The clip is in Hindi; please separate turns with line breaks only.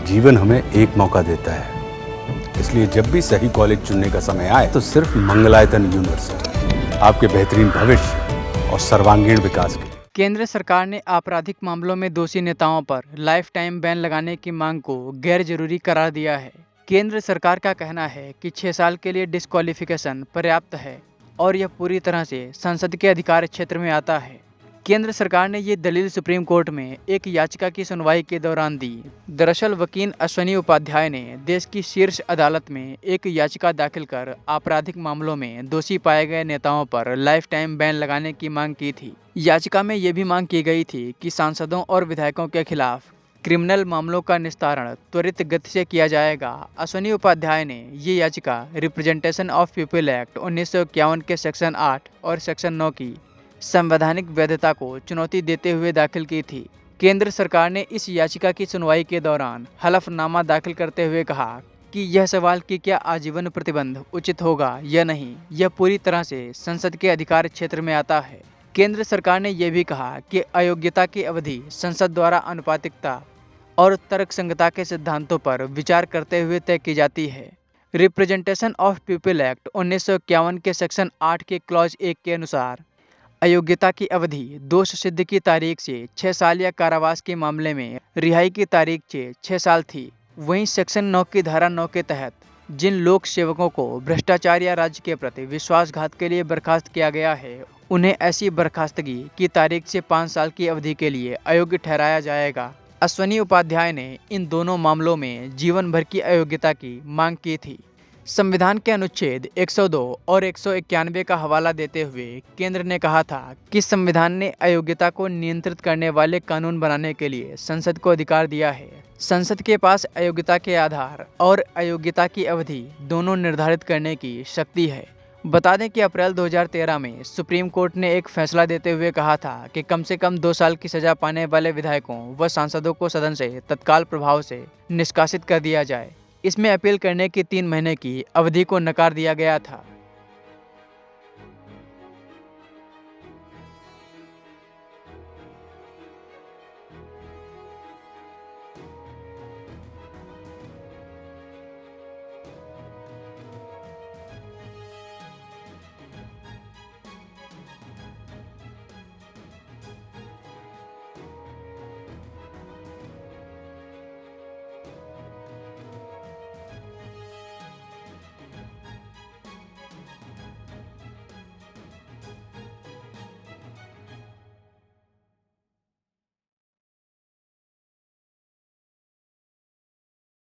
जीवन हमें एक मौका देता है, इसलिए जब भी सही कॉलेज चुनने का समय आए तो सिर्फ मंगलायतन यूनिवर्सिटी आपके बेहतरीन भविष्य और सर्वांगीण विकास के लिए।
केंद्र सरकार ने आपराधिक मामलों में दोषी नेताओं पर लाइफ टाइम बैन लगाने की मांग को गैर जरूरी करार दिया है। केंद्र सरकार का कहना है कि 6 साल के लिए डिस्क्वालिफिकेशन पर्याप्त है और यह पूरी तरह से संसद के अधिकार क्षेत्र में आता है। केंद्र सरकार ने ये दलील सुप्रीम कोर्ट में एक याचिका की सुनवाई के दौरान दी। दरअसल वकील अश्वनी उपाध्याय ने देश की शीर्ष अदालत में एक याचिका दाखिल कर आपराधिक मामलों में दोषी पाए गए नेताओं पर लाइफ टाइम बैन लगाने की मांग की थी। याचिका में ये भी मांग की गई थी कि सांसदों और विधायकों के खिलाफ क्रिमिनल मामलों का निस्तारण त्वरित गति से किया जाएगा। अश्वनी उपाध्याय ने ये याचिका रिप्रेजेंटेशन ऑफ पीपल एक्ट 1951 के सेक्शन 8 और सेक्शन 9 की संवैधानिक वैधता को चुनौती देते हुए दाखिल की थी। केंद्र सरकार ने इस याचिका की सुनवाई के दौरान हलफनामा दाखिल करते हुए कहा कि यह सवाल कि क्या आजीवन प्रतिबंध उचित होगा या नहीं, यह पूरी तरह से संसद के अधिकार क्षेत्र में आता है। केंद्र सरकार ने यह भी कहा कि अयोग्यता की अवधि संसद द्वारा अनुपातिकता और तर्कसंगता के सिद्धांतों पर विचार करते हुए तय की जाती है। रिप्रेजेंटेशन ऑफ पीपल एक्ट 1951 के सेक्शन 8 के क्लॉज 1 के अनुसार अयोग्यता की अवधि दोष सिद्ध की तारीख से 6 साल या कारावास के मामले में रिहाई की तारीख से 6 साल थी। वहीं सेक्शन 9 की धारा 9 के तहत जिन लोक सेवकों को भ्रष्टाचार या राज्य के प्रति विश्वासघात के लिए बर्खास्त किया गया है, उन्हें ऐसी बर्खास्तगी की तारीख से 5 साल की अवधि के लिए अयोग्य ठहराया जाएगा। अश्वनी उपाध्याय ने इन दोनों मामलों में जीवन भर की अयोग्यता की मांग की थी। संविधान के अनुच्छेद 102 और 191 का हवाला देते हुए केंद्र ने कहा था कि संविधान ने अयोग्यता को नियंत्रित करने वाले कानून बनाने के लिए संसद को अधिकार दिया है। संसद के पास अयोग्यता के आधार और अयोग्यता की अवधि दोनों निर्धारित करने की शक्ति है। बता दें कि अप्रैल 2013 में सुप्रीम कोर्ट ने एक फैसला देते हुए कहा था कि कम से कम 2 साल की सजा पाने वाले विधायकों व सांसदों को सदन से तत्काल प्रभाव से निष्कासित कर दिया जाए। इसमें अपील करने की 3 महीने की अवधि को नकार दिया गया था।